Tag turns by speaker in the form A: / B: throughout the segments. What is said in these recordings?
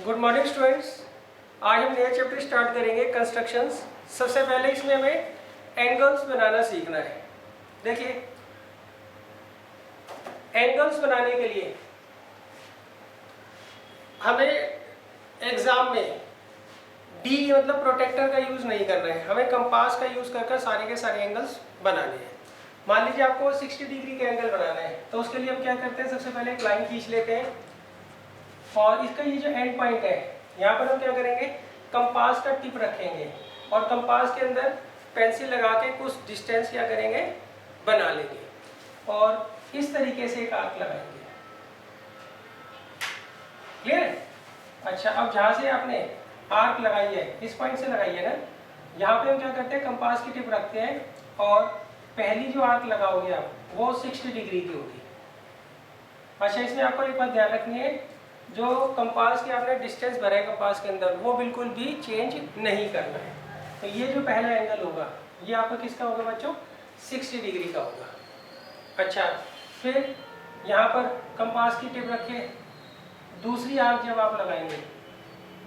A: Good morning students. आज हम नया चैप्टर स्टार्ट करेंगे कंस्ट्रक्शंस। सबसे पहले इसमें हमें एंगल्स बनाना सीखना है। देखिए, एंगल्स बनाने के लिए हमें एग्जाम में डी मतलब प्रोटेक्टर का यूज नहीं करना है, हमें कंपास का यूज कर सारे के सारे एंगल्स बनाने हैं। मान लीजिए आपको 60 डिग्री का एंगल बनाना है, तो उसके लिए हम क्या करते हैं, सबसे पहले एक लाइन खींच लेते हैं और इसका ये जो एंड पॉइंट है यहाँ पर हम क्या करेंगे, कंपास का टिप रखेंगे और कंपास के अंदर पेंसिल लगा के कुछ डिस्टेंस क्या करेंगे, बना लेंगे और इस तरीके से एक आर्क लगाएंगे। क्लियर? अच्छा, अब जहाँ से आपने आर्क लगाई है इस पॉइंट से लगाई है ना, यहाँ पे हम क्या करते हैं, कंपास की टिप रखते हैं और पहली जो आर्क लगाओगे आप वो 60 डिग्री की होगी। अच्छा, इसमें आपको एक बात ध्यान रखनी है, जो कंपास के आपने डिस्टेंस भरा है कंपास के अंदर वो बिल्कुल भी चेंज नहीं करना है। तो ये जो पहला एंगल होगा ये आपका किसका होगा बच्चों, 60 डिग्री का होगा। अच्छा, फिर यहाँ पर कंपास की टिप रखे, दूसरी आर्क जब आप लगाएंगे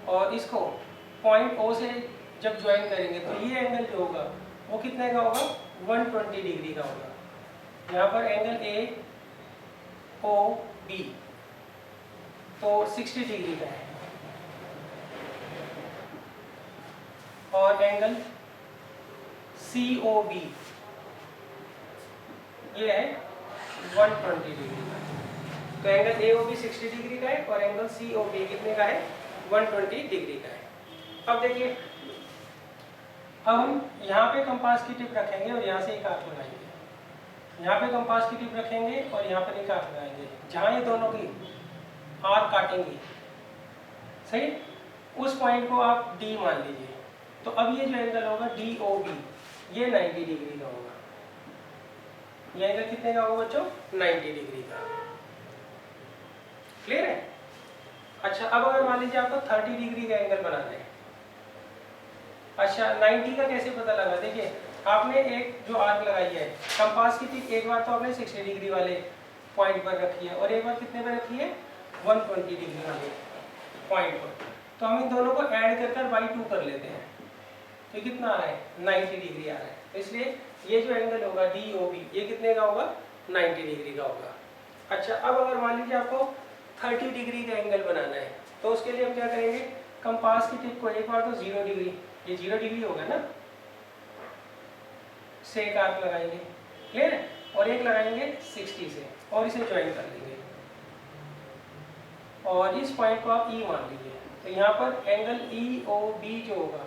A: और इसको पॉइंट ओ से जब ज्वाइन करेंगे तो ये एंगल जो होगा वो कितने का होगा, 120 डिग्री का होगा। यहाँ पर एंगल ए ओ बी तो 60 डिग्री का है और एंगल सी ओ बी ये है 120 डिग्री का। तो angle A O B 60 degree का है और एंगल सी ओ बी कितने का है, 120 डिग्री का है। अब देखिए, अब हम यहाँ पे कंपास की टिप रखेंगे और यहाँ से एक आर्क लगाएंगे, यहाँ पे कंपास की टिप रखेंगे और यहाँ पर एक आर्क लगाएंगे। जहाँ ये दोनों की आर्क काटेंगे, सही, उस पॉइंट को आप डी मान लीजिए। तो अब ये जो एंगल होगा डी ओ बी ये 90 डिग्री का होगा। ये एंगल कितने का होगा बच्चों, 90 डिग्री का। क्लियर है? अच्छा, अब अगर मान लीजिए आपको 30 डिग्री का एंगल बनाना है। अच्छा, 90 का कैसे पता लगा, देखिए आपने एक जो आर्क लगाई है कंपास की टिप एक बार तो आपने 60 डिग्री वाले पॉइंट पर रखी है और एक बार कितने पर रखी है, 120 डिग्री वाले पॉइंट पर। तो हम इन दोनों को ऐड कर बाई 2 कर लेते हैं, तो कितना आ रहा है, 90 डिग्री आ रहा है। तो इसलिए ये जो एंगल होगा डी ओ बी ये कितने का होगा, 90 डिग्री का होगा। अच्छा, अब अगर मान लीजिए आपको 30 डिग्री का एंगल बनाना है तो उसके लिए हम क्या करेंगे, कंपास की टिप को एक बार तो 0 डिग्री, ये 0 डिग्री होगा ना, से एक आर्क लगाएंगे, क्लियर है, और एक लगाएंगे 60 से और इसे ज्वाइन कर लेंगे और इस पॉइंट को आप ई मान लीजिए। तो यहाँ पर एंगल ई ओ बी जो होगा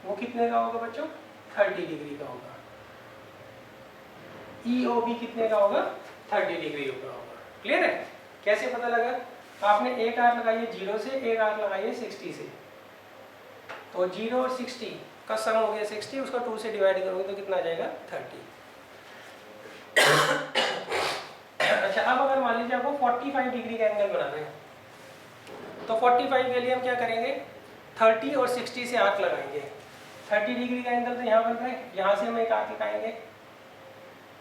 A: वो कितने का होगा बच्चों, 30 डिग्री का होगा। ई ओ बी कितने का होगा, 30 डिग्री का होगा। क्लियर है? कैसे पता लगा, आपने एक आर्क लगाई है 0 से, एक आर्क लगाई है 60 से, तो 0 और 60 का सम हो गया 60, उसका 2 से डिवाइड करोगे तो कितना आ जाएगा, 30। अच्छा, अब अगर मान लीजिए आपको 45 डिग्री का एंगल बनाना है तो 45 के लिए हम क्या करेंगे, 30 और 60 से आर्क लगाएंगे। 30 डिग्री का एंगल तो यहाँ बन रहा है, यहाँ से हम एक आर्क लगाएंगे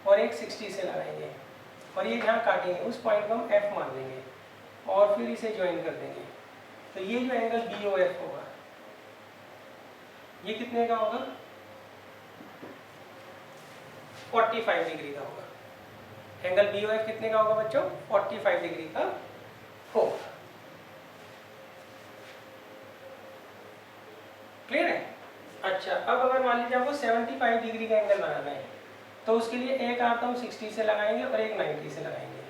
A: और एक 60 से लगाएंगे और ये यहाँ काटेंगे, उस पॉइंट को हम F मान देंगे और फिर इसे ज्वाइन कर देंगे। तो ये जो एंगल बी ओ एफ होगा ये कितने का होगा, 45 डिग्री का होगा। एंगल बी ओ एफ कितने का होगा बच्चों, 45 डिग्री का होगा। क्लियर है? अच्छा, अब अगर मान लीजिए आपको 75 डिग्री का एंगल बनाना है तो उसके लिए एक आर्क हम 60 से लगाएंगे और एक 90 से लगाएंगे।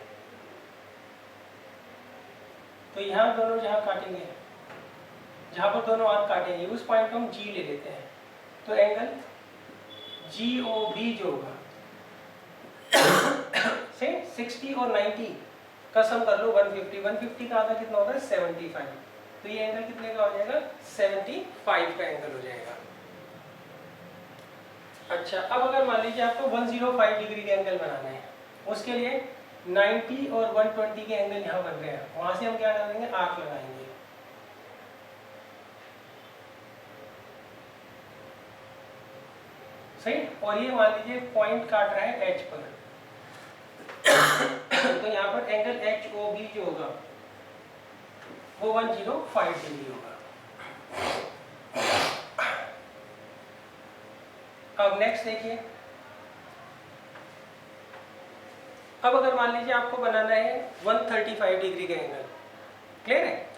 A: तो यहाँ दोनों जहाँ काटेंगे, जहाँ पर दोनों आर्क काटेंगे उस पॉइंट को हम जी ले लेते हैं। तो एंगल जी ओ बी जो होगा से 60 और 90 का सम कर लो 150, 150 का आधा कितना होता है, 75। तो ये एंगल कितने का हो जाएगा, 75 का एंगल हो जाएगा। अच्छा, अब अगर मान लीजिए आपको 105 डिग्री का एंगल बनाना है, उसके लिए 90 और 120 के एंगल यहाँ बन रहे हैं, वहां से हम क्या करेंगे, आर्क लगाएंगे। सही, और ये मान लीजिए पॉइंट काट रहा है एच पर तो यहाँ पर एंगल एच ओ बी जो होगा वो 105 डिग्री होगा। अब नेक्स्ट देखिए, अब अगर मान लीजिए आपको बनाना है 135 डिग्री का एंगल, क्लियर है,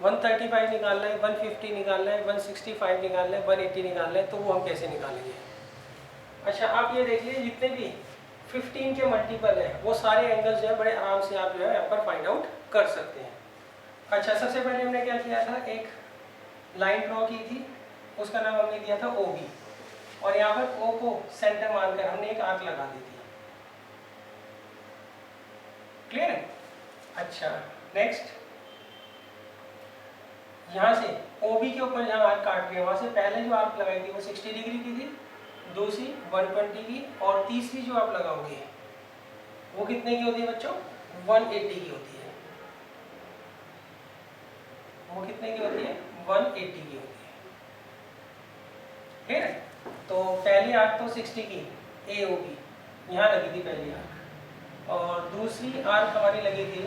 A: 135 निकालना है, 150 निकालना है, 165 निकालना है, 180 निकालना है, तो वो हम कैसे निकालेंगे? अच्छा, आप ये देख लीजिए जितने भी 15 के मल्टीपल है वो सारे एंगल्स जो है बड़े आराम से आप जो है यहाँ पर फाइंड आउट कर सकते हैं। अच्छा, सबसे पहले हमने क्या किया था, एक लाइन ड्रॉ की थी, उसका नाम हमने दिया था OB, और यहाँ पर O को सेंटर मानकर हमने एक आर्क लगा दी थी, क्लियर है। अच्छा, नेक्स्ट यहाँ से OB के ऊपर जहाँ आर्क काट रहे हैं वहाँ से पहले जो आर्क लगाई थी वो 60 डिग्री की थी, दूसरी 120 की, और तीसरी जो आप लगाओगे वो कितने की होती है बच्चों? 180 की होती है। वो कितने की होती है? 180 की होती है, ठीक है। तो पहली आर्क तो 60 की AOB यहाँ लगी थी पहली आर्क, और दूसरी आर्क हमारी लगी थी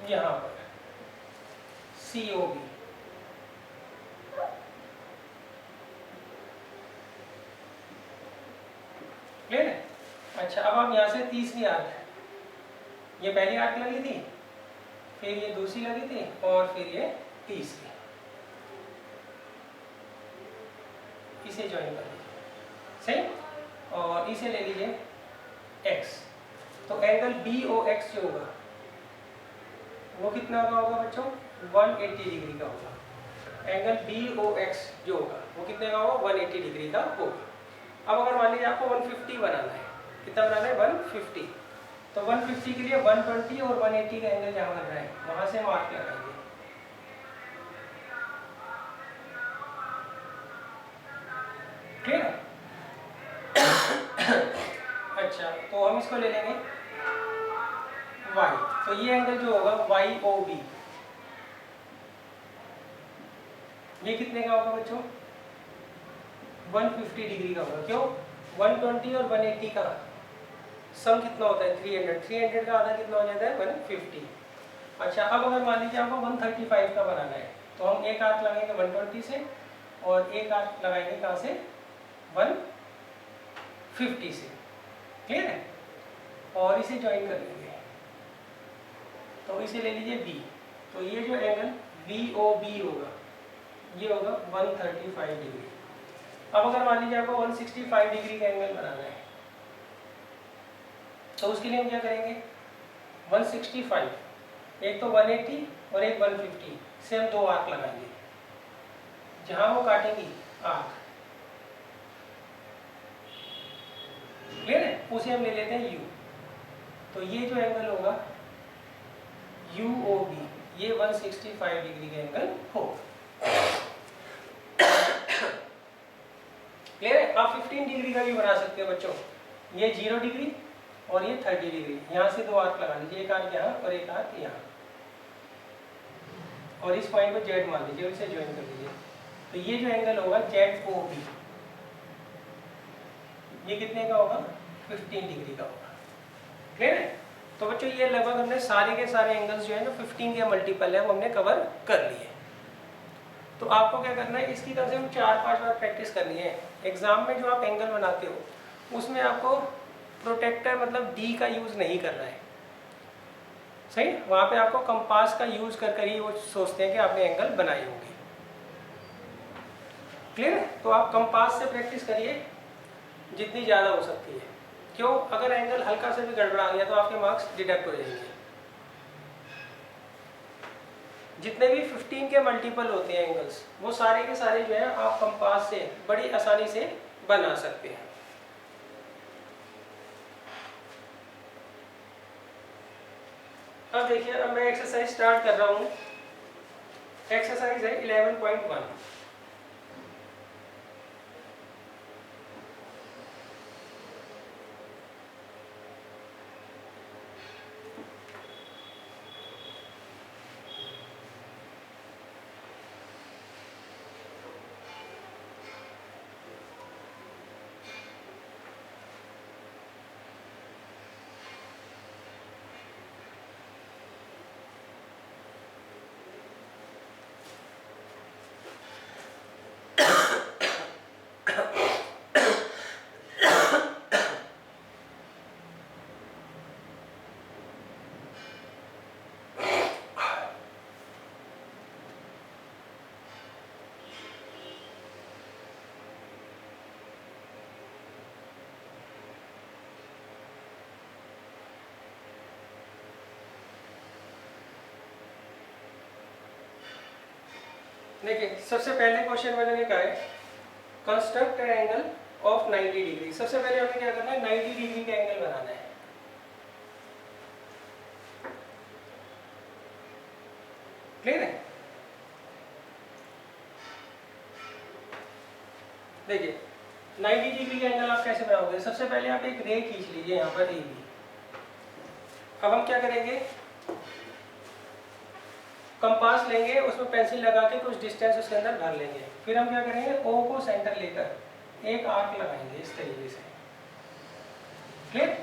A: यहाँ पर COB, क्लियर है। अच्छा, अब हम यहाँ से तीसरी आर्क, ये पहली आर्क लगी थी, फिर ये दूसरी लगी थी, और फिर ये तीसरी, इसे ज्वाइन कर लीजिए, सही, और इसे ले लीजिए X। तो एंगल BOX जो होगा वो कितना का होगा बच्चों? 180 डिग्री का होगा। एंगल BOX जो होगा वो कितने का होगा? 180 डिग्री का होगा। अब अगर मान लीजिए आपको 150 बनाना है, कितना बनाना है? 150, तो 150 के लिए 120 और 180 का एंगल जहाँ बन रहा है वहाँ से मार्क लगाएंगे, क्लियर है। अच्छा, तो हम इसको ले लेंगे Y, तो ये एंगल जो होगा YOB, ये कितने का होगा बच्चों? 150 डिग्री का होगा। क्यों? 120 और 180 का सम कितना होता है? 300, 300 का आधा कितना हो जाता है? 150। अच्छा, अब अगर मान लीजिए आपको 135 का बनाना है, तो हम एक आर्क लगाएंगे 120 से, और एक आर्क लगाएंगे कहाँ से? 150 से, क्लियर है, और इसे ज्वाइन कर लेंगे, तो इसे ले लीजिए B। तो ये जो एंगल BOB होगा ये होगा 135 डिग्री। अब अगर मान लीजिए आपको 165 डिग्री का एंगल बनाना है, तो उसके लिए हम क्या करेंगे? 165, एक तो 180 और एक 150 से हम दो आर्क लगाएंगे, जहां वो काटेंगी आर्क, क्लियर है, उसे हम ले लेते हैं U। तो ये जो एंगल होगा UOB, ये 165 डिग्री का एंगल होगा, क्लियर है। आप 15 डिग्री का भी बना सकते हो बच्चों, ये 0 डिग्री और ये 30 डिग्री, यहाँ से दो आर्क लगा लीजिए, एक आर्क यहाँ और एक आर्क यहाँ, और इस पॉइंट को Z मान लीजिए और इसे ज्वाइन कर लीजिए। तो ये जो एंगल होगा ZOB, ये कितने का होगा? 15 डिग्री का होगा, क्लियर है। तो बच्चों ये लगभग हमने सारे के सारे एंगल्स जो है ना 15 के मल्टीपल है वो हमने कवर कर लिए। तो आपको क्या करना है, इसकी कम से कम 4-5 बार प्रैक्टिस करनी है। एग्जाम में जो आप एंगल बनाते हो उसमें आपको प्रोटेक्टर मतलब D का यूज़ नहीं करना है, सही। वहाँ पे आपको कंपास का यूज़ कर ही वो सोचते हैं कि आपने एंगल बनाई होगी, क्लियर है। तो आप कंपास से प्रैक्टिस करिए जितनी ज़्यादा हो सकती है। क्यों? अगर एंगल हल्का से भी गड़बड़ा गया तो आपके मार्क्स डिडक्ट हो जाएंगे। जितने भी 15 के मल्टीपल होते हैं एंगल्स वो सारे के सारे जो है आप कंपास से बड़ी आसानी से बना सकते हैं। अब देखिए, अब मैं एक्सरसाइज स्टार्ट कर रहा हूँ। एक्सरसाइज है 11.1। देखिए सबसे पहले क्वेश्चन मैंने कहा है construct an angle of 90 degree. सबसे पहले हमें क्या करना है, 90 डिग्री का एंगल बनाना है। क्लियर है? देखिए 90 डिग्री का एंगल आप कैसे बनाओगे? सबसे पहले आप एक रे खींच लीजिए यहाँ पर ए बी। अब हम क्या करेंगे, कंपास लेंगे, उसमें पेंसिल लगा के कुछ डिस्टेंस उसके अंदर भर लेंगे। फिर हम क्या करेंगे, ओ को सेंटर लेकर एक आर्क लगाएंगे इस तरीके से। क्लियर?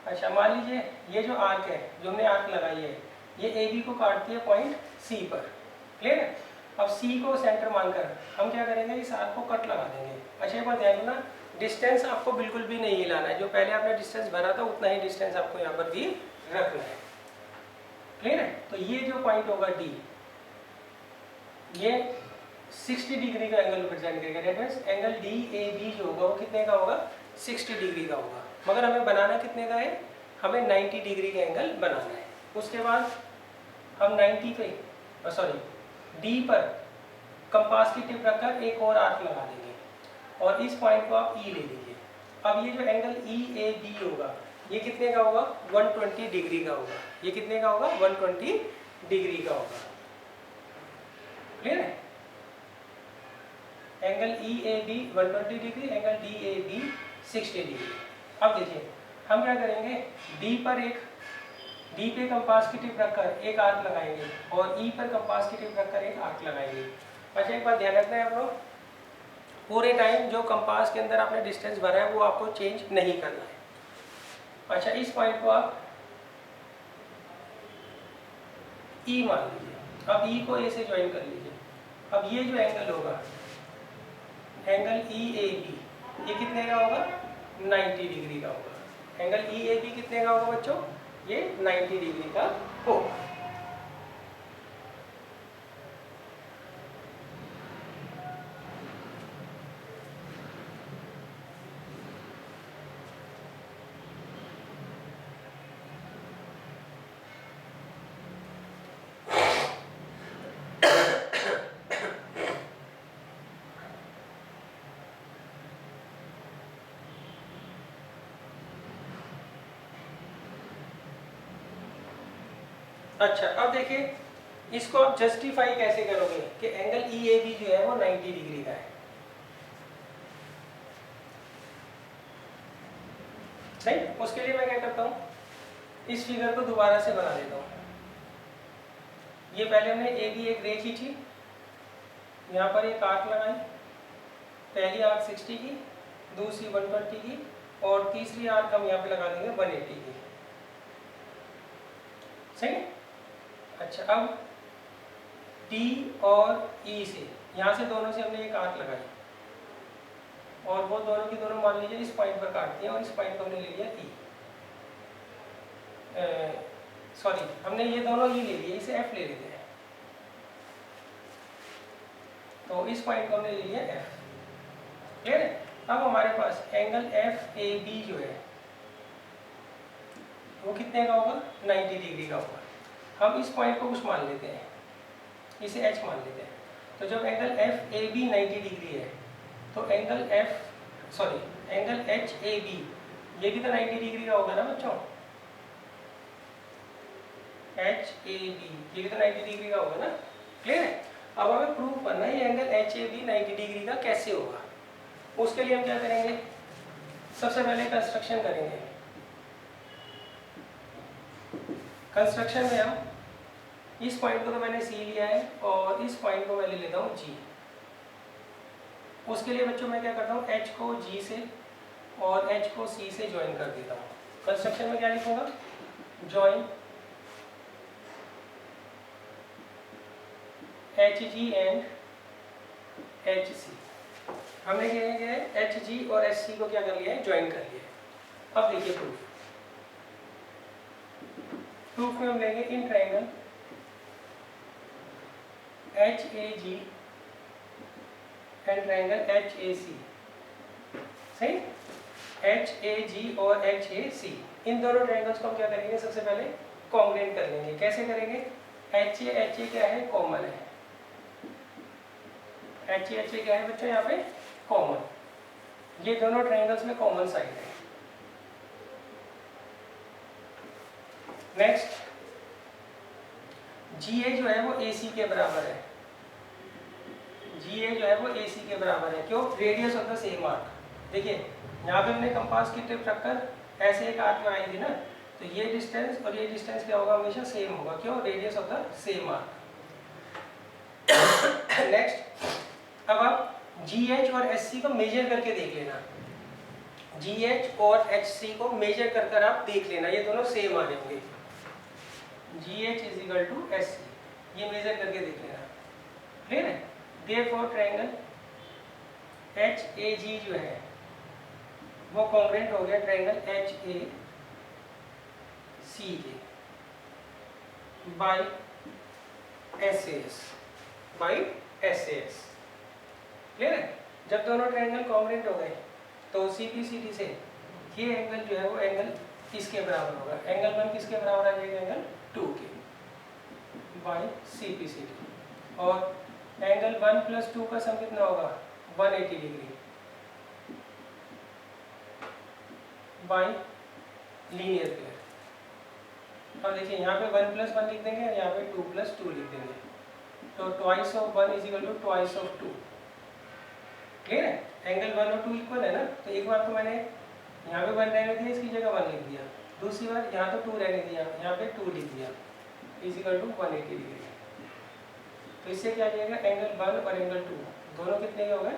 A: अच्छा मान लीजिए ये जो आर्क है, जो हमने आर्क लगाई है, ये ए बी को काटती है पॉइंट सी पर। क्लियर है? अब सी को सेंटर मानकर हम क्या करेंगे, इस आर्क को कट लगा देंगे। अच्छा एक बात ध्यान रखना, डिस्टेंस आपको बिल्कुल भी नहीं हिलाना है। जो पहले आपने डिस्टेंस भरा था उतना ही डिस्टेंस आपको यहाँ पर भी रखना है। क्लियर है? तो ये जो पॉइंट होगा डी, ये 60 डिग्री का एंगल रिप्रेजेंट करेगा। That means angle D A B जो होगा वो कितने का होगा, 60 डिग्री का होगा। मगर हमें बनाना कितने का है, हमें 90 डिग्री का एंगल बनाना है। उसके बाद हम 90 पे डी पर कंपास की टिप रखकर एक और आर्क लगा देंगे और इस पॉइंट को आप ई ले लीजिए। अब ये जो एंगल ई ए बी होगा ये कितने का होगा, 120 डिग्री का होगा। ये कितने का होगा, 120 डिग्री का होगा। क्लियर है? Angle E A B 120 degree, angle D A B 60 degree. अब देखिए हम क्या करेंगे, डी पे कंपास की टिप रखकर एक आर्क लगाएंगे और ई पर कंपास की टिप रखकर एक आर्क लगाएंगे। अच्छा एक बात ध्यान रखना है आप लोग, पूरे टाइम जो कंपास के अंदर आपने डिस्टेंस भरा है वो आपको चेंज नहीं करना है। अच्छा इस पॉइंट को आप ई मान लीजिए। अब ई को ए से ज्वाइन कर लीजिए। अब ये जो एंगल होगा, एंगल ई ए बी, ये कितने का होगा, 90 डिग्री का होगा। एंगल ई ए बी कितने का होगा बच्चों, ये 90 डिग्री का होगा। अच्छा अब देखिए इसको आप जस्टिफाई कैसे करोगे कि एंगल ई ए बी जो है वो 90 डिग्री का है। सही, उसके लिए मैं क्या करता हूँ, इस फिगर को दोबारा से बना देता हूँ। ये पहले हमने ए बी एक रे खींची, यहाँ पर एक आर्क लगाई, पहली आर्क 60 की, दूसरी 120 की और तीसरी आर्क हम यहाँ पे लगा देंगे 180 की। सही। अच्छा अब D और E से, यहाँ से दोनों से हमने एक आर्क लगाई और वो दोनों की दोनों मान लीजिए इस पॉइंट पर काटती हैं और इस पॉइंट को हमने ले लिया E। हमने ये दोनों E ले लिए, इसे F ले लेते हैं। तो इस पॉइंट को हमने ले लिया F। क्लियर है? अब हमारे पास एंगल एफ ए बी जो है वो कितने का होगा, 90 डिग्री का होगा। हम इस पॉइंट को कुछ मान लेते हैं, इसे H मान लेते हैं। तो जब angle F A B 90 degree है तो एंगल एच ए बी ये भी तो 90 डिग्री का होगा ना बच्चों। एच ए बी ये भी तो 90 डिग्री का होगा ना। क्लियर है? अब हमें प्रूव करना है ये angle H A B 90 degree का कैसे होगा। उसके लिए हम क्या करेंगे, सबसे पहले कंस्ट्रक्शन करेंगे। कंस्ट्रक्शन में हम इस पॉइंट को तो मैंने सी लिया है और इस पॉइंट को मैं ले लेता हूँ जी। उसके लिए बच्चों मैं क्या करता हूँ, एच को जी से और एच को सी से ज्वाइन कर देता हूँ। कंस्ट्रक्शन में क्या लिखूंगा, join H G and H C. हमने क्या है, एच जी और एच सी को क्या कर लिया है, ज्वाइन कर लिया है। अब देखिए प्रूफ में हम लेंगे in triangle H A G and triangle H A C. सही, एच ए जी और एच ए सी, इन दोनों ट्राइंगल्स को हम क्या करेंगे, सबसे पहले कॉन्ग्रुएंट कर लेंगे। कैसे करेंगे, एच ए क्या है, कॉमन है। एच ए क्या है बच्चों यहाँ पे कॉमन, ये दोनों ट्रायंगल्स में कॉमन साइड है। नेक्स्ट जी ए जो है वो ए सी के बराबर है, जी ए जो है वो ए सी के बराबर है, क्यों? Radius of the same arc. देखिए यहाँ पे हमने कंपास की टिप रखकर ऐसे एक आर्क लगाई थी ना, तो ये डिस्टेंस और ये डिस्टेंस क्या होगा? हमेशा सेम होगा, क्यों? Radius of the same arc. Next अब आप जी एच और एच सी को मेजर करके देख लेना, जी एच और एच सी को मेजर कर कर आप देख लेना, ये दोनों सेम आ जाएंगे। G H is equal to H C, ये मेजर करके देख लेना, क्लियर है? Therefore triangle H A G जो है वो कॉन्ग्रुएंट हो गया ट्रायंगल एच ए सी के by S S, by S S, clear है? जब दोनों ट्रायंगल कॉन्ग्रुएंट हो गए तो सी पी सी डी से ये एंगल जो है वो एंगल किसके बराबर होगा? एंगल 1 किसके बराबर आ जाएगा? एंगल 2 के by C P C D, और एंगल 1 + 2 का सम कितना होगा? 180 डिग्री बाय लीनियर पेयर। अब देखिए यहाँ पे 1 + 1 लिख देंगे और यहाँ पे 2 + 2 लिख देंगे, तो twice of 1 is equal to twice of 2, clear है? एंगल 1 और 2 इक्वल है ना, तो एक बार तो मैंने यहाँ पे 1 रहने दिया, इसकी जगह 1 लिख दिया, दूसरी बार यहाँ तो 2 रहने दिया, यहाँ पे 2 लिख दिया, इज इक्वल टू 180 डिग्री। तो इससे क्या आ जाएगा? एंगल 1 और एंगल 2 दोनों कितने के हो गए?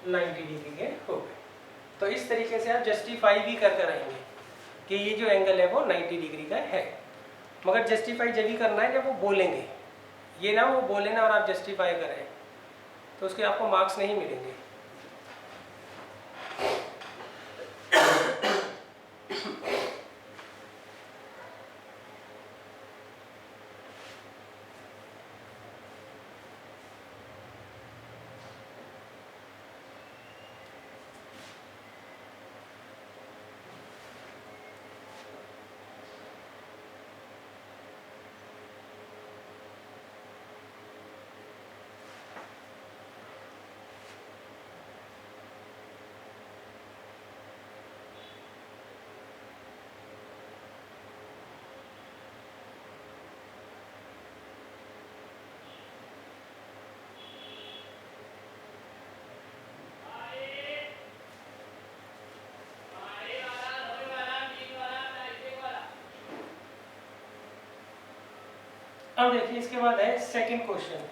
A: 90 डिग्री के हो गए। तो इस तरीके से आप जस्टिफाई भी कर कर आएंगे कि ये जो एंगल है वो 90 डिग्री का है, मगर जस्टिफाई जब भी करना है जब वो बोलेंगे, ये ना वो बोले ना और आप जस्टिफाई करें तो उसके आपको मार्क्स नहीं मिलेंगे। अब देखिए इसके बाद है सेकंड क्वेश्चन।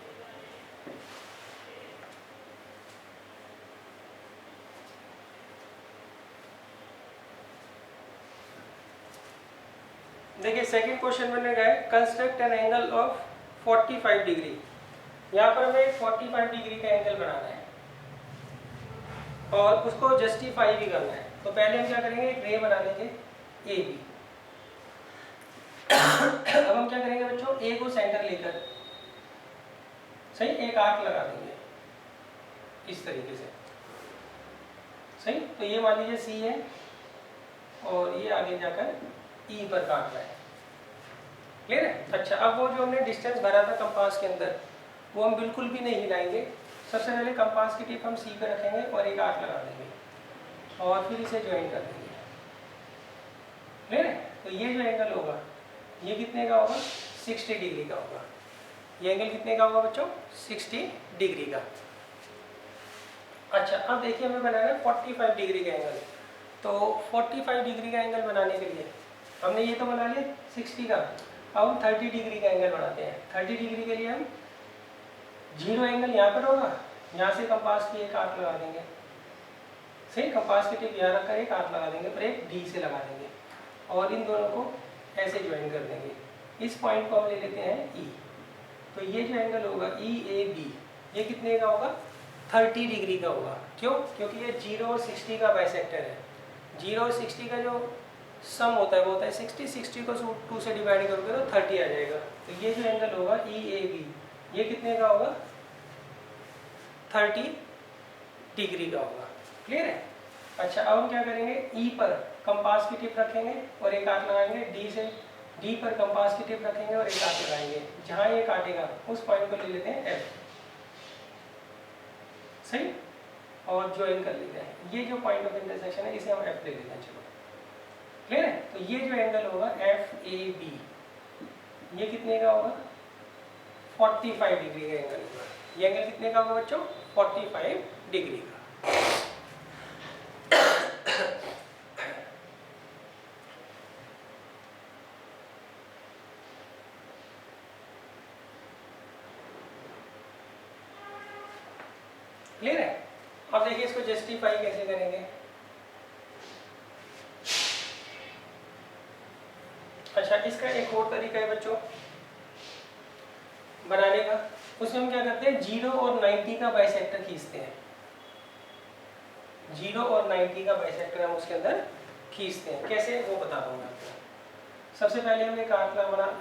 A: देखिए सेकंड क्वेश्चन में गए construct an angle of 45 degree. यहाँ पर हमें 45 डिग्री का एंगल बनाना है और उसको जस्टिफाई भी करना है। तो पहले हम क्या करेंगे? एक रे बना लेंगे ए बी। अब हम क्या करेंगे बच्चों? ए को सेंटर लेकर सही एक आर्क लगा देंगे इस तरीके से, सही। तो ये मान लीजिए सी है और ये आगे जाकर ई पर काट रहा है, क्लियर है? अच्छा, अब वो जो हमने डिस्टेंस भरा था कंपास के अंदर वो हम बिल्कुल भी नहीं हिलाएंगे। सबसे पहले कंपास की टिप हम सी पे रखेंगे और एक आर्क लगा देंगे और फिर इसे ज्वाइन कर देंगे, क्लियर है? तो ये जो एंगल होगा ये कितने का होगा? 60 डिग्री का होगा। ये एंगल कितने का होगा बच्चों? 60 डिग्री का। अच्छा, अब देखिए हमें बनाना है 45 डिग्री का एंगल। तो 45 डिग्री का एंगल बनाने के लिए हमने ये तो बना लिया 60 का, अब हम 30 डिग्री का एंगल बनाते हैं। 30 डिग्री के लिए हम जीरो एंगल यहाँ पर होगा, यहाँ से कंपास की एक आर्क लगा देंगे, सही। कंपास की टिप यहाँ रखकर एक आर्क लगा देंगे, पर एक डी से लगा देंगे और इन दोनों को ऐसे ज्वाइन कर देंगे। इस पॉइंट को हम ले लेते हैं ई। तो ये जो एंगल होगा ई ए बी, ये कितने का होगा? 30 डिग्री का होगा। क्यों? क्योंकि ये 0 और 60 का बाइसेक्टर है। 0 और 60 का जो सम होता है वो होता है 60। 60 को 2 से डिवाइड करोगे तो 30 आ जाएगा। तो ये जो एंगल होगा ई ए बी, ये कितने का होगा? 30 डिग्री का होगा, क्लियर है? अच्छा, अब हम क्या करेंगे? ई पर कंपास की टिप रखेंगे और एक आर्क लगाएंगे, डी पर कंपास की टिप रखेंगे और एक आर्क लगाएंगे। जहाँ ये काटेगा उस पॉइंट को ले लेते हैं एफ। सही, और ज्वाइन कर लेते हैं। ये जो पॉइंट ऑफ इंटरसेक्शन है इसे हम एफ ले लेते हैं। चलो क्लियर है। तो ये जो एंगल होगा एफ ए बी, ये कितने का होगा? 45 डिग्री का एंगल होगा। ये एंगल कितने का होगा बच्चों? 45 डिग्री का। क्लियर है। अब देखिए इसको जस्टिफाई कैसे करेंगे। अच्छा, इसका एक और तरीका है बच्चों बनाने का। उसमें हम क्या करते हैं, 0 और 90 का बाइसेक्टर खींचते हैं। 0 और 90 का बाइसेक्टर हम उसके अंदर खींचते हैं। कैसे, वो बता दूंगा आपको। सबसे पहले हम एक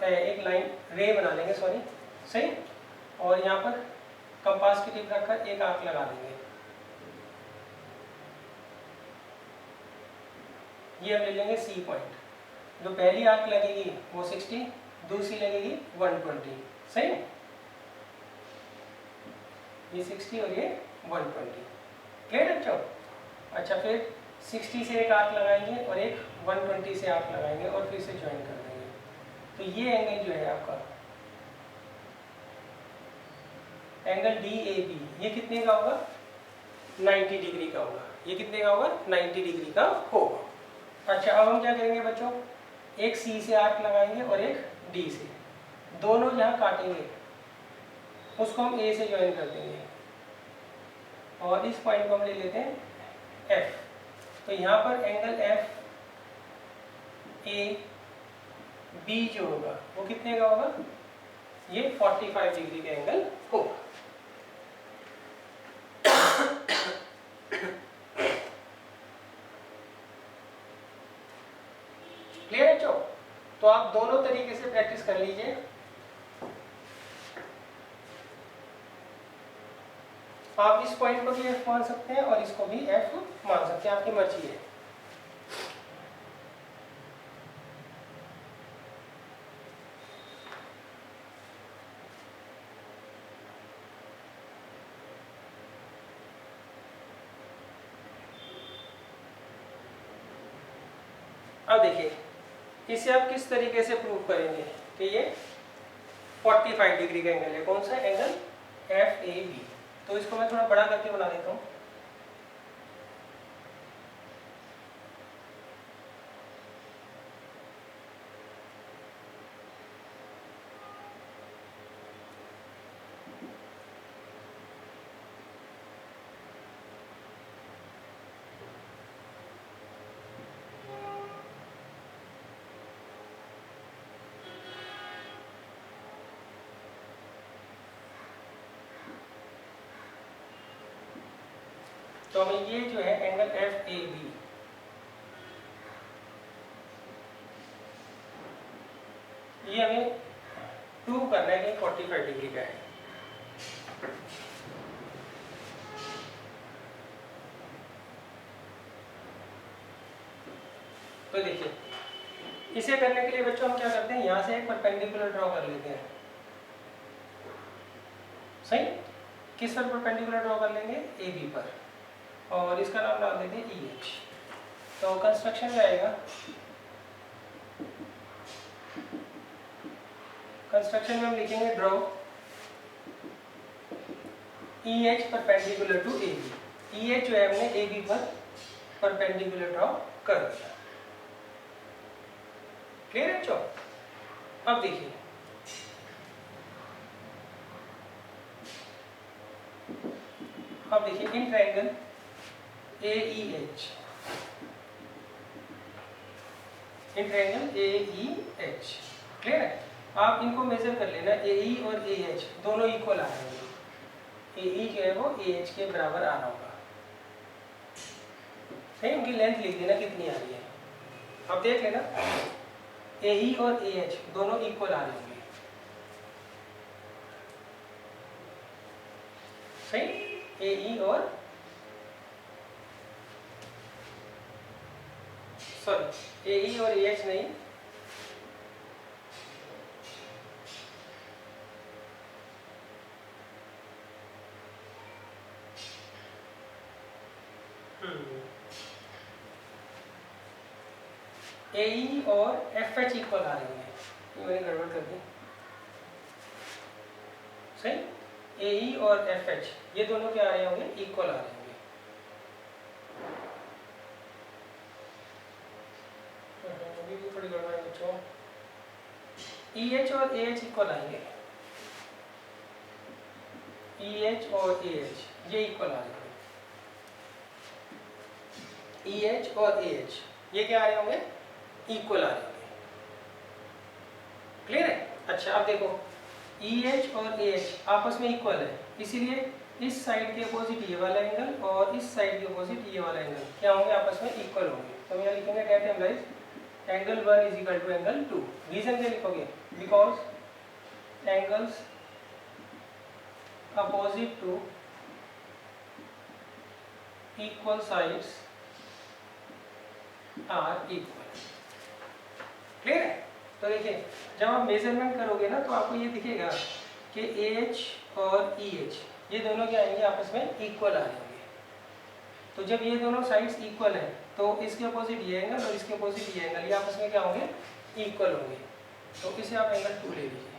A: एक लाइन रे बना लेंगे, सॉरी, सही। और यहाँ पर कंपास की टिप रखकर एक आर्क लगा देंगे। ये हम ले लेंगे सी पॉइंट। जो पहली आर्क लगेगी वो 60, दूसरी लगेगी 120, सही। ये 60 और ये 120, क्लियर है बच्चों। अच्छा, फिर 60 से एक आर्क लगाएंगे और एक 120 से आर्क लगाएंगे और फिर से ज्वाइन कर देंगे। तो ये एंगल जो है आपका एंगल डी ए बी, ये कितने का होगा? 90 डिग्री का होगा। ये कितने का होगा? 90 डिग्री का होगा। अच्छा, अब हम क्या करेंगे बच्चों, एक सी से आर्क लगाएंगे और एक डी से। दोनों जहाँ काटेंगे उसको हम ए से ज्वाइन कर देंगे और इस पॉइंट को हम ले लेते हैं एफ। तो यहाँ पर एंगल एफ ए बी जो होगा वो कितने का होगा? ये 45 डिग्री का एंगल होगा। क्लियर है बच्चों। तो आप दोनों तरीके से प्रैक्टिस कर लीजिए। आप इस पॉइंट को भी एफ मान सकते हैं और इसको भी एफ मान सकते हैं, आपकी मर्जी है। अब देखिए इसे आप किस तरीके से प्रूव करेंगे कि ये 45 डिग्री का एंगल है। कौन सा एंगल? F A B. तो इसको मैं थोड़ा बड़ा करके बना देता हूँ। तो हमें ये जो है एंगल एफ ए बी, ये हमें प्रूव करना है कि 45 डिग्री का है। तो देखिए इसे करने के लिए बच्चों हम क्या करते हैं, यहाँ से एक परपेंडिकुलर ड्रॉ कर लेते हैं। सही, किस पर परपेंडिकुलर ड्रॉ कर लेंगे? ए बी पर, और इसका नाम डाल देते हैं ई एच। तो कंस्ट्रक्शन में आएगा, कंस्ट्रक्शन में हम लिखेंगे draw E H perpendicular to A B. E H जो है हमने ए बी पर परपेंडिकुलर ड्रॉ कर दिया। क्लियर है बच्चों। अब देखिए in triangle A E H, in triangle A E H, clear है। आप इनको मेजर कर लेना, ए ई और ए एच दोनों इक्वल आ रहे होंगे। ए ई जो है वो ए एच के बराबर आ रहा होगा। सही, उनकी लेंथ लिख देना कितनी आ रही है। अब देख लेना ए ई और ए एच दोनों इक्वल आ रहे होंगे। सही, ए ई और सॉरी ए ई और ए एच नहीं, ए ई और एफ एच इक्वल आ रहे होंगे, ये मैंने गड़बड़ कर दी, सही। ए ई और एफ एच ये दोनों क्या आ रहे होंगे, इक्वल आ रहे होंगे। अभी भी थोड़ी गड़बड़ है बच्चों, ई एच और ए एच इक्वल आएंगे, ई एच और ए एच ये इक्वल आ रहे होंगे, ई एच और ए एच ये क्या आ रहे होंगे, इक्वल आ रहे होंगे। क्लियर है? अच्छा अब देखो, ई एच और ए एच आपस में इक्वल है, इसीलिए इस साइड के अपोजिट ये वाला एंगल और इस साइड के अपोजिट ये वाला एंगल क्या होंगे, आपस में इक्वल होंगे। तो हम यहाँ लिखेंगे that implies angle 1 is equal to angle 2। Reason क्या लिखोगे, because angles opposite to equal sides are equal. Clear है? तो देखिए जब आप मेजरमेंट करोगे ना तो आपको ये दिखेगा कि ए एच और ई एच ये दोनों क्या आएंगे, आपस में इक्वल आ रहे होंगे। तो जब ये दोनों साइड्स इक्वल हैं तो इसके अपोजिट ये एंगल और इसके अपोजिट ये एंगल ये आपस में क्या होंगे, इक्वल होंगे। तो इसे आप एंगल 2 ले लीजिए।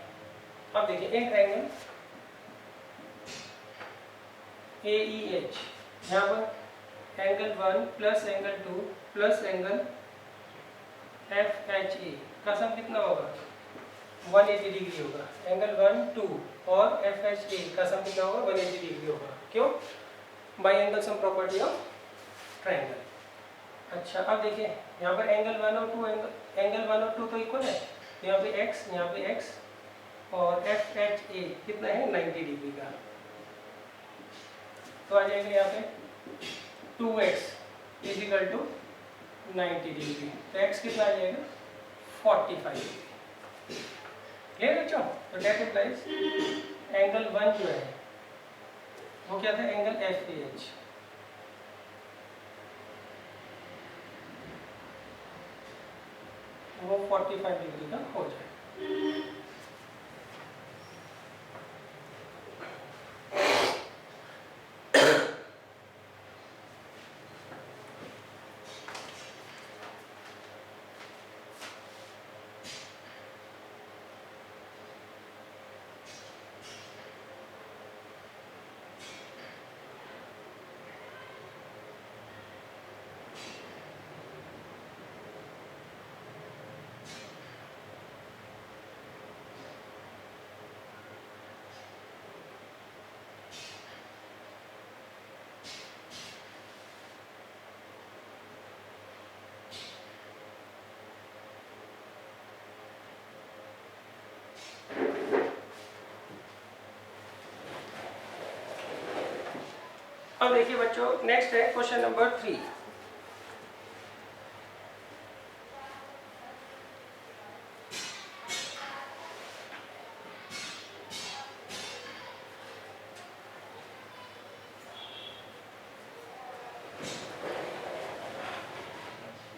A: अब देखिए एक ट्रायंगल ए ई एच, यहाँ पर angle 1 plus angle 2 plus angle F H A का सम कितना होगा, 180 डिग्री होगा। एंगल 1 2 और एफ एच ए का सम कितना होगा, 180 डिग्री होगा। क्यों, by angle sum property of triangle. अच्छा अब देखिए यहाँ पर एंगल 1 और 2 एंगल 1 और 2 तो इक्वल है, तो यहाँ पे x यहाँ पे x और एफ एच ए कितना है, 90 डिग्री का। तो आ जाएगा यहाँ पे 2x is equal to 90 degree, तो x कितना आ जाएगा, 45 डिग्री। क्लियर बच्चों? तो डेट इम्प्लाइज एंगल 1 जो है वो क्या था, एंगल एफ ए एच, वो 45 डिग्री का हो जाए। अब देखिए बच्चों नेक्स्ट है क्वेश्चन नंबर 3।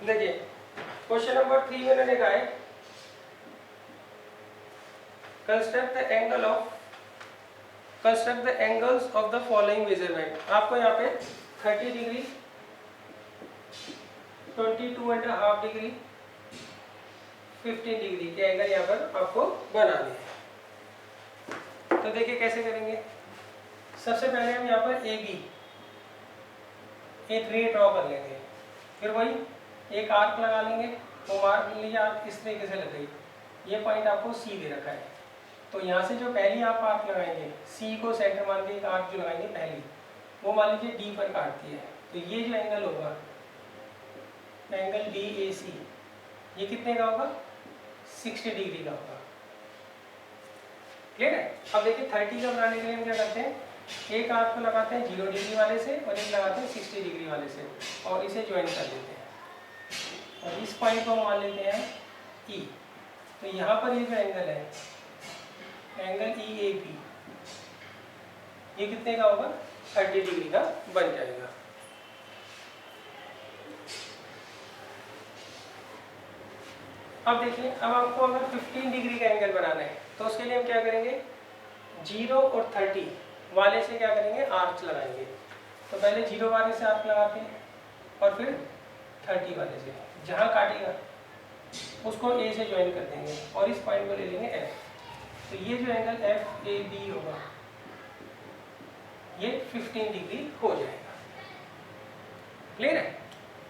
A: देखिए क्वेश्चन नंबर 3 में मैंने कहा है construct the angles of the following measurement. आपको यहाँ पे 30 डिग्री, 22.5 डिग्री, 15 डिग्री के एंगल यहाँ पर आपको बनाने हैं। तो देखिए कैसे करेंगे। सबसे पहले हम यहाँ पर ए बी एक रे ड्रॉ कर लेंगे, फिर वही एक आर्क लगा लेंगे। तो मान लीजिए आर्क इस तरीके से लग गई, ये पॉइंट आपको सी दे रखा है, तो यहाँ से जो पहली आप आर्क लगाएंगे, सी को सेंटर मान के एक आर्क जो लगाएंगे पहली, वो मान लीजिए डी पर काटती है, तो ये जो एंगल होगा एंगल डी ए सी, ये कितने का होगा, 60 डिग्री का होगा। क्लियर है? अब देखिए 30 का बनाने के लिए हम क्या करते हैं, एक आर्क को लगाते हैं 0 डिग्री वाले से और एक लगाते हैं 60 डिग्री वाले से और इसे ज्वाइन कर देते हैं और इस पॉइंट को मान लेते हैं ई। तो यहाँ पर ये जो एंगल है एंगल ई ए पी, ये कितने का होगा, 30 डिग्री का बन जाएगा। अब देखिए अब आपको अगर 15 डिग्री का एंगल बनाना है तो उसके लिए हम क्या करेंगे, 0 और 30 वाले से क्या करेंगे, आर्च लगाएंगे। तो पहले 0 वाले से आर्क लगाते हैं और फिर 30 वाले से, जहाँ काटेगा उसको ए से ज्वाइन कर देंगे और इस पॉइंट को ले लेंगे एफ। तो ये जो एंगल एफ ए बी होगा ये 15 डिग्री हो जाएगा। क्लियर है?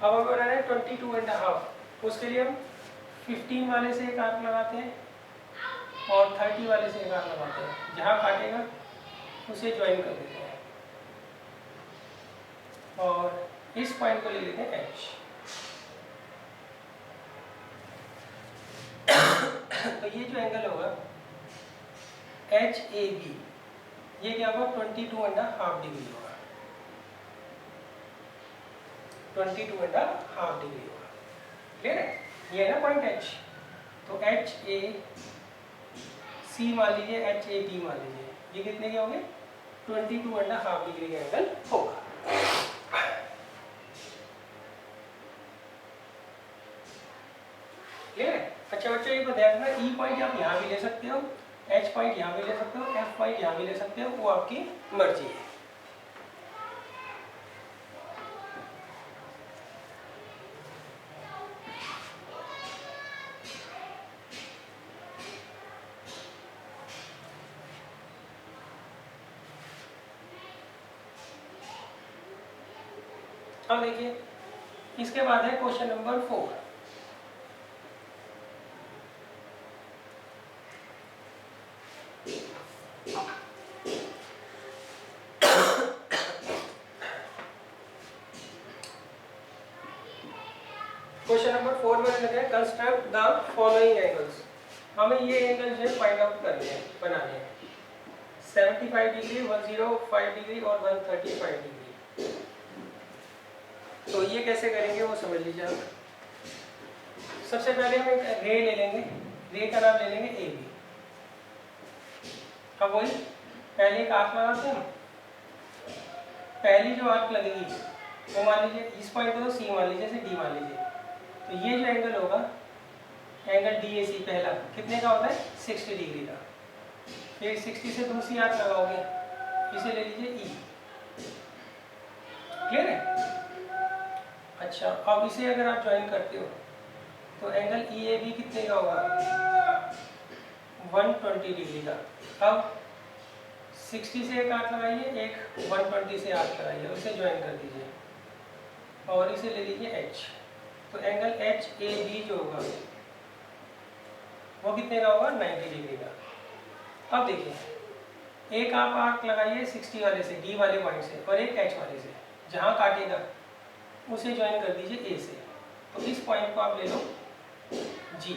A: अब हमें बनाना है 22.5। उसके लिए हम 15 वाले से एक आर्क लगाते हैं और 30 वाले से एक आर्क लगाते हैं। जहाँ काटेगा उसे ज्वाइन कर देते हैं और इस पॉइंट को ले लेते हैं एच। तो ये जो एंगल होगा एच ए बी ये क्या होगा 22.5 डिग्री होगा। 22.5 डिग्री होगा। क्लियर है? ये है ना पॉइंट एच। तो एच ए सी मान लीजिए, एच ए बी मान लीजिए, ये कितने के होंगे 22.5 डिग्री का एंगल होगा। क्लियर है? अच्छा बच्चों ये ध्यान रखना, ई पॉइंट आप यहाँ भी ले सकते हो, एच पॉइंट यहाँ भी ले सकते हो, एफ पॉइंट यहाँ भी ले सकते हो, वो आपकी मर्जी है। अब देखिए इसके बाद है क्वेश्चन नंबर 4। क्वेश्चन नंबर 4 में लिखा है कंस्ट्रक्ट द फॉलोइंग एंगल्स। हमें ये एंगल जो है फाइंड आउट करने हैं, बनाने हैं। 75 डिग्री, 105 डिग्री और 135 डिग्री। तो ये कैसे करेंगे वो समझ लीजिए आप। सबसे पहले हम एक रे ले लेंगे, रे का नाम ले लेंगे ए बी। अब वही पहले एक आर्क लगाते हैं। पहली जो आर्क लगेगी वो मान लीजिए इस पॉइंट को तो सी मान लीजिए, से डी मान लीजिए। तो ये जो एंगल होगा एंगल डी ए सी पहला कितने का होता है 60 डिग्री का। फिर 60 से दूसरी आर्क लगाओगे, इसे ले लीजिए ई। क्लियर है? अच्छा अब इसे अगर आप ज्वाइन करते हो तो एंगल ई ए बी कितने का होगा 120 डिग्री का। अब 60 से एक आर्क लगाइए, एक 120 से आर्क लगाइए, उसे ज्वाइन कर दीजिए और इसे ले लीजिए एच। तो एंगल एच ए बी जो होगा वो कितने का होगा 90 डिग्री का। अब देखिए एक आप आर्क लगाइए 60 वाले से डी वाले पॉइंट से और एक एच वाले से, जहाँ काटेगा उसे ज्वाइन कर दीजिए ए से। तो इस पॉइंट को आप ले लो जी।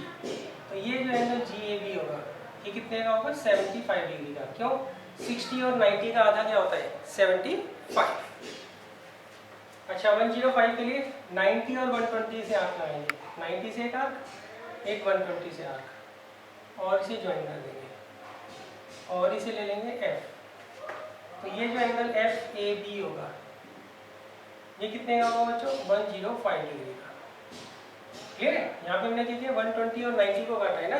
A: तो ये जो एंगल जी ए बी होगा ये कितने का होगा 75 डिग्री का। क्यों? 60 और 90 का आधा क्या होता है 75। अच्छा 105 के लिए 90 और 120 से आर्क लगाएंगे। 90 से एक आर्क, एक 120 से आर्क और इसे ज्वाइन कर देंगे और इसे ले लेंगे एफ। तो ये जो एंगल एफ ए बी होगा ये कितने का होगा बच्चों 105 डिग्री का। क्लियर है? यहाँ पे हमने देखिए 120 और 90 को काटा है ना,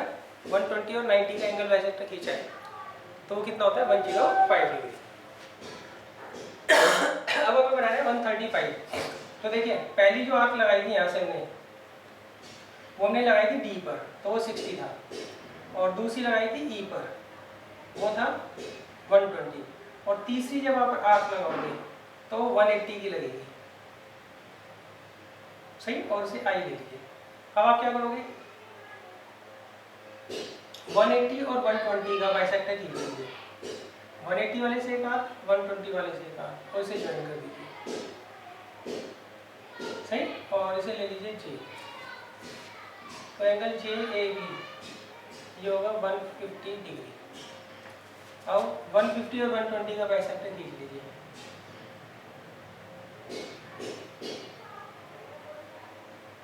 A: 120 और 90 का एंगल वैसे तो खींचा है, तो वो कितना होता है 105 डिग्री। अब हमें बनाना है 135। तो देखिए पहली जो आर्क लगाई थी यहाँ से हमने, वो हमने लगाई थी डी पर, तो वो 60 था, और दूसरी लगाई थी ई पर, वो था 120, और तीसरी जब आप आर्क लगाओगे तो 180 की लगेगी। सही? और इसे आई ले लीजिए। अब आप क्या करोगे 180 और 120 का बाइसेक्टर खींच लीजिए। 180 वाले से एक आर्क, 120 वाले से एक आर्क और इसे ज्वाइन कर दीजिए। सही? और इसे ले लीजिए जे। तो एंगल जे ए बी ये होगा 150 डिग्री। अब 150 और 120 का बाइसेक्टर खींच लीजिए।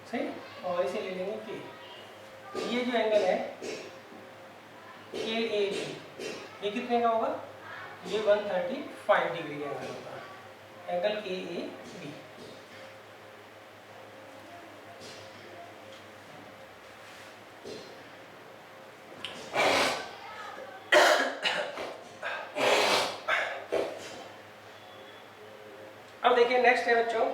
A: सही? और इसे ले लेंगे के। तो ये जो एंगल है के ए बी ये कितने का होगा ये 135 डिग्री का एंगल होगा, एंगल के ए बी। अब देखिए नेक्स्ट है बच्चों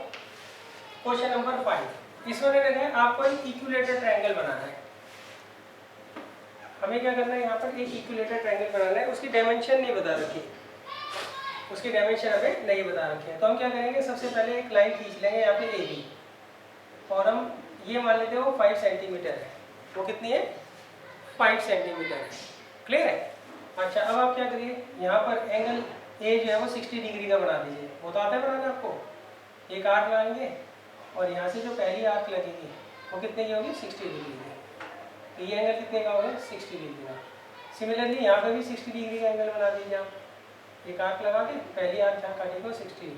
A: क्वेश्चन नंबर 5। इसमें लगा है आपको एक इक्विलेटरल ट्रायंगल बनाना है। हमें क्या करना है, यहाँ पर एक इक्विलेटरल ट्रायंगल बनाना है। उसकी डायमेंशन नहीं बता रखी, उसकी डायमेंशन हमें नहीं बता रखी है। तो हम क्या करेंगे, सबसे पहले एक लाइन खींच लेंगे यहाँ पे ए बी, और हम ये मान लेते हैं वो 5 सेंटीमीटर है। वो कितनी है, 5 सेंटीमीटर है। क्लियर है। अच्छा अब आप क्या करिए, यहाँ पर एंगल ए जो है वो 60 डिग्री का बना दीजिए। वो तो आता है बनाना आपको। एक आर्क लगाएंगे और यहाँ से जो पहली आर्क लगेगी वो कितने की होगी, 60 डिग्री की। तो ये एंगल कितने का होगा, 60 डिग्री का। सिमिलरली यहाँ पर भी 60 डिग्री का एंगल बना दीजिए आप। एक आर्क लगा के पहली आर्क जहाँ काटेगी वो 60 डिग्री।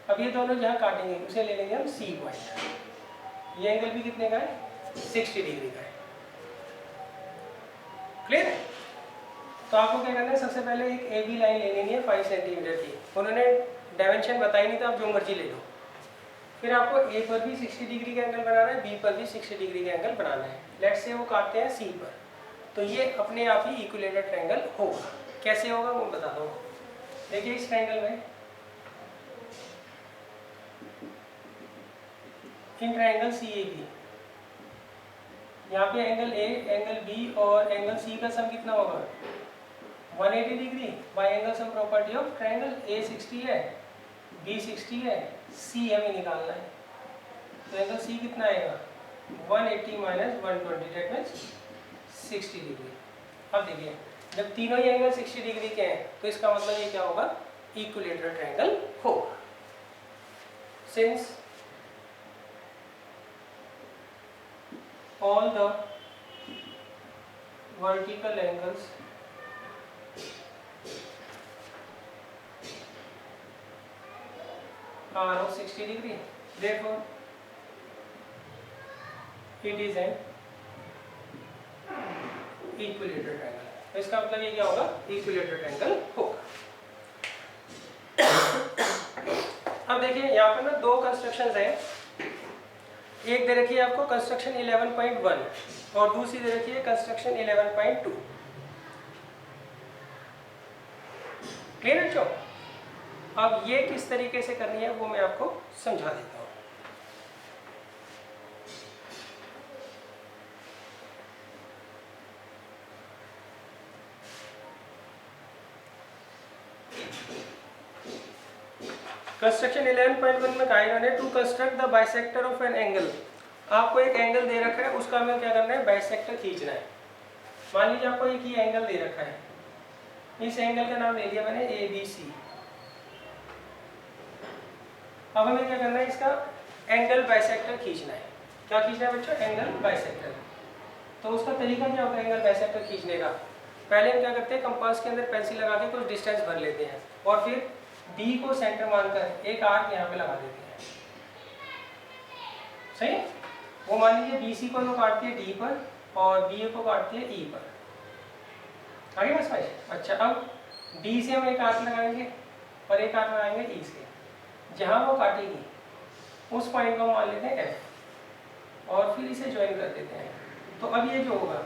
A: अब ये दोनों जहाँ काटेंगे उसे ले लेंगे हम सी पॉइंट। ये एंगल भी कितने का है, 60 डिग्री का है। क्लियर है। तो आपको क्या करना है, सबसे पहले एक ए बी लाइन ले लेनी है 5 सेंटीमीटर की। उन्होंने डायमेंशन बताई नहीं, तो आप जो मर्जी ले लो। फिर आपको ए पर भी 60 डिग्री का एंगल बनाना है, बी पर भी 60 डिग्री का एंगल बनाना है। लेट्स से वो काटते हैं सी पर, तो ये अपने आप ही इक्विलेटरल ट्रायंगल होगा। कैसे होगा वो बताता हूँ। देखिए इस ट्रायंगल में, in triangle C A B, यहाँ पे एंगल ए, एंगल बी और एंगल सी का सम कितना होगा, 180 degree. By angle sum property of triangle, A 60 है, बी 60 है, सी हमें निकालना है। तो एंगल सी कितना आएगा, 180 माइनस 120, दैट मीन्स 60 डिग्री। अब देखिए जब तीनों ही एंगल 60 डिग्री के हैं तो इसका मतलब ये क्या होगा, इक्विलेटरल ट्रायंगल होगा। Since all the vertical angles are of 60 degree, therefore it is an equilateral triangle। तो इसका मतलब ये क्या होगा, इक्विलेटरल ट्रायंगल होगा। अब देखिए यहाँ पर ना दो कंस्ट्रक्शंस हैं। एक दे रखी है आपको कंस्ट्रक्शन 11.1 और दूसरी दे रखी है कंस्ट्रक्शन 11.2। क्लियर है। अब ये किस तरीके से करनी है वो मैं आपको समझा देता हूँ। कंस्ट्रक्शन 11.1 में कहा इन्होंने, to construct the bisector of an angle. आपको एक एंगल दे रखा है, उसका हमें क्या करना है, बाइसेक्टर खींचना है। मान लीजिए आपको एक ही एंगल दे रखा है, इस एंगल का नाम ले लिया मैंने ए बी सी। अब हमें क्या करना है, इसका एंगल बाइसेक्टर खींचना है। क्या खींचना है बच्चों, एंगल बाइसेक्टर। तो उसका तरीका क्या होता है एंगल बाइसेक्टर खींचने का। पहले हम क्या करते हैं, कंपास के अंदर पेंसिल लगा के कुछ डिस्टेंस भर लेते हैं और फिर बी को सेंटर मानकर एक आर्क यहाँ पे लगा देते हैं। सही। वो मान लीजिए बी सी को तो काटती है डी पर और बी को काटती है ई पर। आगे बस भाई। अच्छा अब डी से हम एक आर्क लगाएंगे और एक आर्क लगाएंगे ई से। जहाँ वो काटेगी उस पॉइंट को हम मान लेते हैं एफ और फिर इसे ज्वाइन कर देते हैं। तो अब ये जो होगा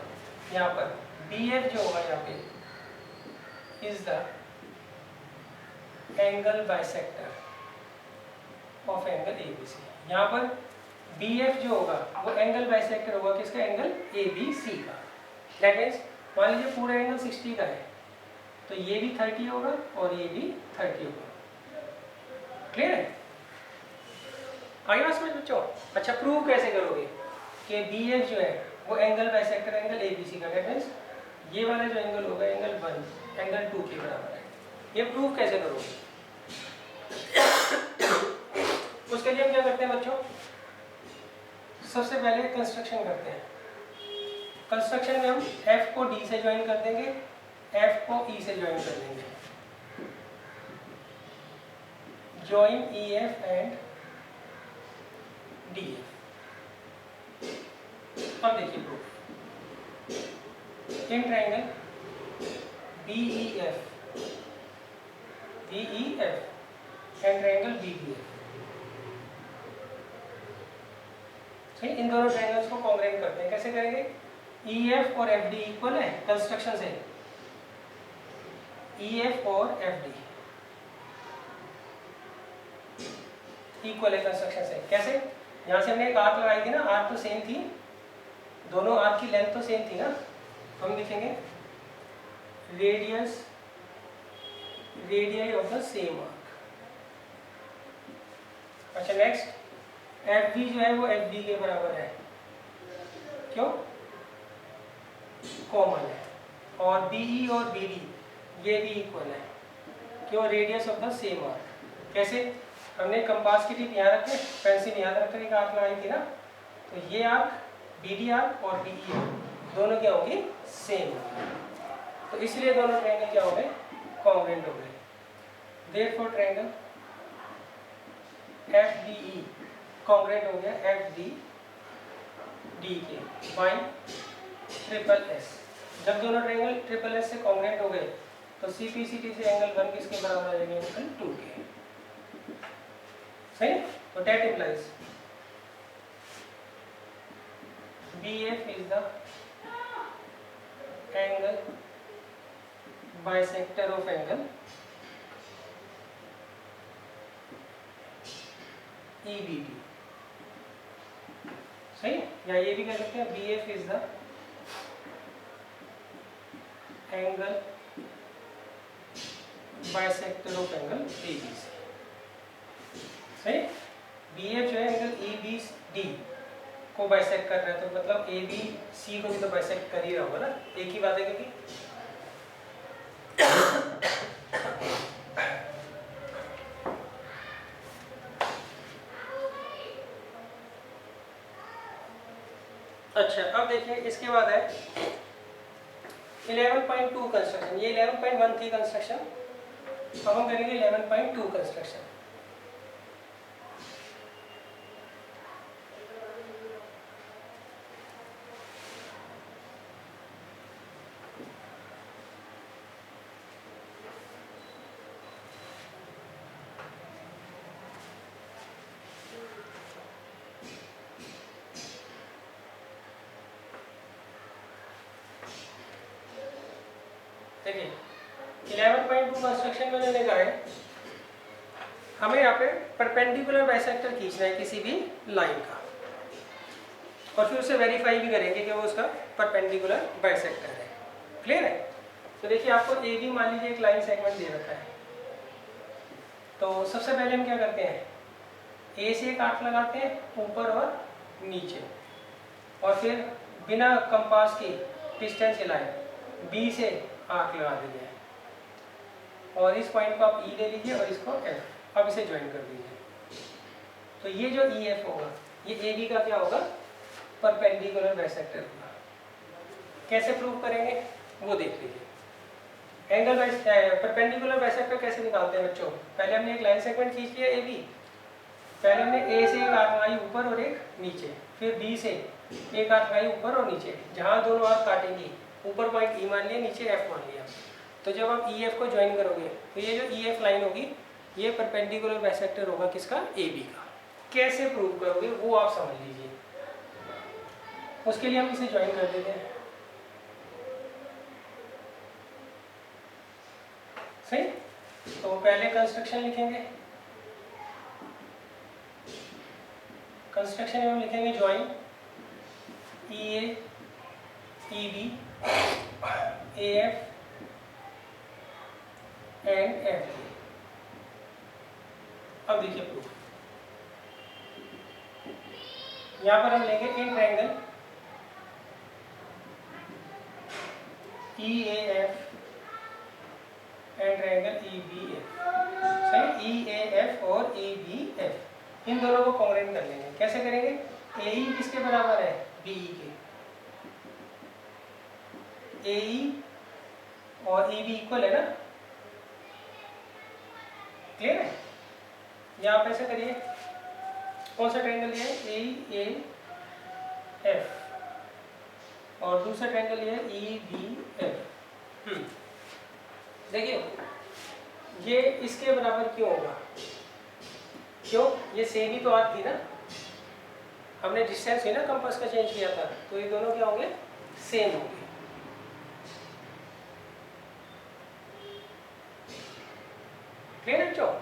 A: यहाँ पर बी एफ जो होगा यहाँ पे is the angle bisector of angle A B C. यहाँ पर बी एफ जो होगा वो एंगल बाइसेक्टर होगा किसका, एंगल ए बी सी का। दैट मीन्स मान लीजिए पूरा एंगल 60 का है तो ये भी 30 होगा और ये भी 30 होगा। क्लियर है। आगे बात समझ बच्चों। अच्छा प्रूव कैसे करोगे कि बी एफ जो है वो angle bisector angle A B C का। दैट मीन्स ये वाला जो एंगल होगा एंगल 1 एंगल 2 के बराबर है। ये प्रूव कैसे करोगे, उसके लिए हम क्या करते हैं बच्चों, सबसे पहले कंस्ट्रक्शन करते हैं। कंस्ट्रक्शन में हम F को D से ज्वाइन कर देंगे, F को E से ज्वाइन कर देंगे। Join EF and DF। अब देखिए proof, in triangle BEF and triangle BDF। सही। इन दोनों ट्रायंगल्स को कॉन्ग्रेंट करते हैं। कैसे करेंगे, EF और FD इक्वल है कंस्ट्रक्शन से। EF और FD इक्वल है कंस्ट्रक्शन से। कैसे, यहाँ से हमने एक आर्क लगाई थी ना, आर्क तो सेम थी, दोनों आर्क की लेंथ तो सेम थी ना, तो हम लिखेंगे radius radius of the same arc. अच्छा नेक्स्ट एफ बी जो है वो एफ बी के बराबर है, क्यों? कॉमन है। और बी ई और बी डी ये भी इक्वल है, क्यों? Radius of the same arc. कैसे? हमने कंपास की टिप यहाँ रखे, पेंसिल यहाँ रखकर एक आर्क लगाई थी ना, तो ये आर्क बी डी आर्क और बी ई आर्क दोनों क्या होगी? सेम होगी, तो इसलिए दोनों ट्रायंगल क्या हो गए? कॉन्ग्रुएंट हो गए। Therefore triangle F D E congruent हो गया एफ डी डी के बाई ट्रिपल एस। जब दोनों ट्रायंगल ट्रिपल एस से कॉन्ग्रुएंट हो गए तो सी पी सी टी से एंगल 1 किसके बराबर आ जाएगा? एंगल 2 के। सही? तो that implies BF is the angle bisector of angle EBD। सही? या ये भी कह सकते हैं BF is the angle bisector of angle ABC। सही? BF जो है एंगल EBD को बाइसेक्ट कर रहा है, तो मतलब ए बी सी को भी तो बाइसेक्ट कर ही रहा होगा ना, एक ही बात है। क्योंकि अच्छा अब देखिए इसके बाद है 11.2 कंस्ट्रक्शन। ये 11.1 थी कंस्ट्रक्शन, अब हम करेंगे 11.2 कंस्ट्रक्शन। देखिए 11.2 कंस्ट्रक्शन में मैंने कहा है हमें यहाँ पे परपेंडिकुलर बाइसेक्टर खींचना है किसी भी लाइन का, और फिर उसे वेरीफाई भी करेंगे कि वो उसका परपेंडिकुलर बाइसेक्टर है। क्लियर है? तो देखिए आपको ए बी मान लीजिए एक लाइन सेगमेंट दे रखा है, तो सबसे पहले हम क्या करते हैं? ए से एक आर्क लगाते हैं ऊपर और नीचे, और फिर बिना कंपास की डिस्टेंस हिलाए बी से आर्क लगा देते हैं, और इस पॉइंट को आप ई ले लीजिए और इसको एफ। अब इसे ज्वाइन कर दीजिए, तो ये जो ई एफ होगा ये ए बी का क्या होगा? परपेंडिकुलर बाइसेक्टर होगा। कैसे प्रूव करेंगे वो देख लीजिए। एंगल परपेंडिकुलर बाइसेक्टर कैसे निकालते हैं बच्चों? पहले हमने एक लाइन सेगमेंट खींच लिया ए बी, पहले हमने ए से एक आर्क लगाई ऊपर और एक नीचे, फिर बी से एक आर्क लगाई ऊपर और नीचे, जहाँ दोनों आर्क काटेंगी ऊपर पॉइंट ई मान लिया, नीचे एफ मान लिया। तो जब आप ई एफ को ज्वाइन करोगे तो ये जो ई एफ लाइन होगी ये परपेंडिकुलर बाइसेक्टर होगा किसका? ए बी का। कैसे प्रूव करोगे वो आप समझ लीजिए। उसके लिए हम इसे ज्वाइन कर देते हैं। सही? तो पहले कंस्ट्रक्शन लिखेंगे, कंस्ट्रक्शन में हम लिखेंगे join E A E B A F and F. अब देखिए प्रूफ, यहाँ पर हम लेंगे in triangle E A F and triangle E B F. सही? ई ए एफ और ई बी एफ, इन दोनों को कॉन्ग्रुएंट कर लेंगे। कैसे करेंगे? ए ई किसके बराबर है? बी ई के। ए ई और ई बी इक्वल है ना? क्लियर है? यहाँ आप ऐसे करिए, कौन सा ट्रायंगल लिया है? ए ए एफ, और दूसरा ट्रायंगल लिया है ई बी एफ। देखिए ये इसके बराबर क्यों होगा? क्यों? ये सेम ही तो आर्क थी ना, हमने डिस्टेंस ही ना कंपास का चेंज किया था, तो ये दोनों क्या होंगे? सेम होंगे। क्लियर है बच्चों?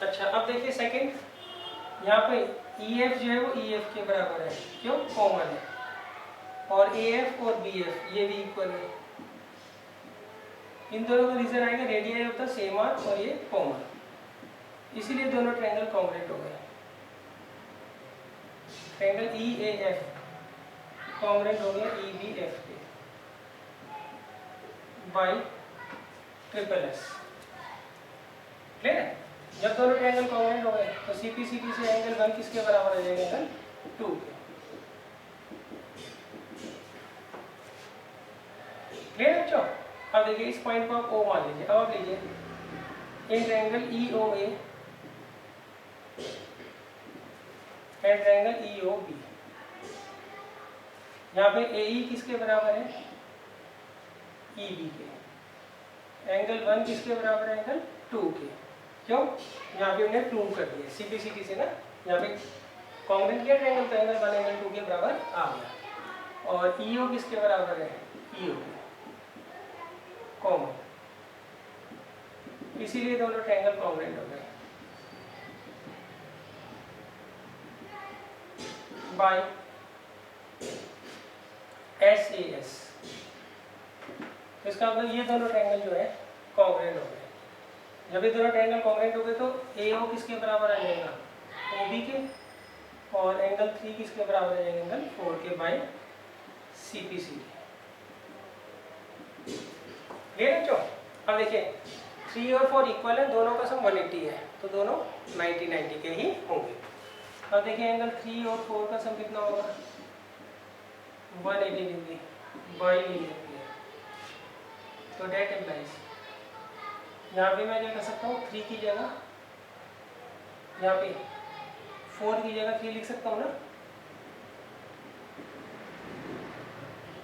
A: अच्छा अब देखिए सेकंड, यहाँ पे EF जो है वो EF के बराबर है, क्यों? कॉमन है। और AF और BF ये भी इक्वल है। इन दोनों का रीजन आएगा radius of the same arc और ये कॉमन, इसीलिए दोनों ट्रायंगल कॉन्ग्रुएंट हो गए। ट्रायंगल EAF कॉन्ग्रुएंट हो गया EBF के बाई ट्रिपल एस। क्लियर है? जब दोनों ट्रायंगल कॉन्ग्रुएंट हो गए तो CPCT से एंगल 1 किसके बराबर आ जाएगा? एंगल 2 के। क्लियर है बच्चों? अब देखिए इस पॉइंट को आप O मान लीजिए। अब आप लीजिए in triangle EOA and triangle EOB। यहाँ पे AE किसके बराबर है? EB के। एंगल 1 किसके बराबर है? एंगल 2 के। क्यों? यहाँ पे हमने प्रूव कर दिया CPCT से ना, यहाँ पे कॉन्ग्रुएंट किया ट्रायंगल तो एंगल 1 एंगल 2 के बराबर आ गया। और EO किसके बराबर है? EO के, कॉमन, इसीलिए दोनों ट्रायंगल कॉन्ग्रुएंट हो गए बाय SAS। इसका मतलब ये दोनों ट्रायंगल जो है कॉन्ग्रुएंट हो गए। जब ये दोनों ट्रायंगल कॉन्ग्रुएंट हो गए तो AO किसके बराबर आ जाएगा? OB के। और एंगल 3 किसके बराबर आ जाएगा? एंगल 4 के बाय CPCT। क्लियर है? अब देखिए 3 और 4 इक्वल है, दोनों का सम 180 है, तो दोनों 90-90 के ही होंगे। अब देखिए एंगल 3 और 4 का सम कितना होगा? 180 डिग्री बाई लीनियर प्लेन। तो डेट इम्प्लाइज यहाँ पे मैं क्या कर सकता हूँ? 3 की जगह यहाँ पे 4 की जगह 3 लिख सकता हूँ ना।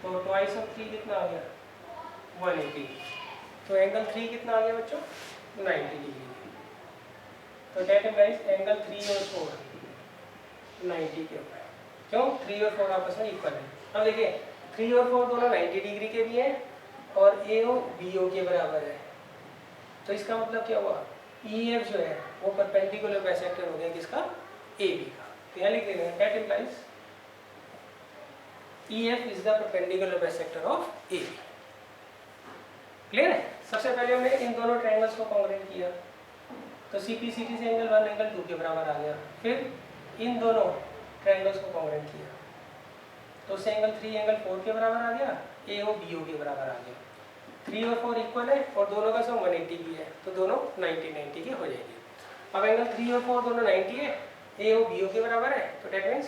A: तो ट्वाइस ऑफ 3 कितना आ गया? 180। तो एंगल 3 कितना आ गया बच्चों? 90 डिग्री। तो डेट इम्प्लाइज एंगल 3 और 4 90 के ऊपर। क्यों? 3 और 4 आपस में इक्वल है। अब देखिए 3 और 4 दोनों 90 डिग्री के भी हैं और AO BO के बराबर है। तो इसका मतलब क्या हुआ? EF जो है वो परपेंडिकुलर बाइसेक्टर हो गया किसका? AB का। तो यहाँ लिख देते हैं date implies EF is the perpendicular bisector of AB। Clear है? सबसे पहले हमने इन दोनों ट्रायंगल्स को कॉन्ग्रुएंट किया तो CPCT से एंगल 1 एंगल 2 के बराबर आ गया। फिर इन दोनों ट्रायंगल्स को कॉन्ग्रुएंट किया तो उससे एंगल 3 एंगल 4 के बराबर आ गया, AO BO के बराबर आ गया। 3 और 4 इक्वल है और दोनों का सम 180 भी है, तो दोनों 90-90 के हो जाएंगे। अब एंगल 3 और 4 दोनों 90 है, AO BO के बराबर है, तो डेट मीन्स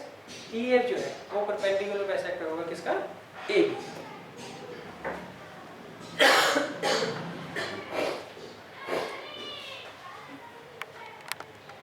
A: EF जो है वो परपेंडिकुलर बाइसेक्टर होगा किसका? AB।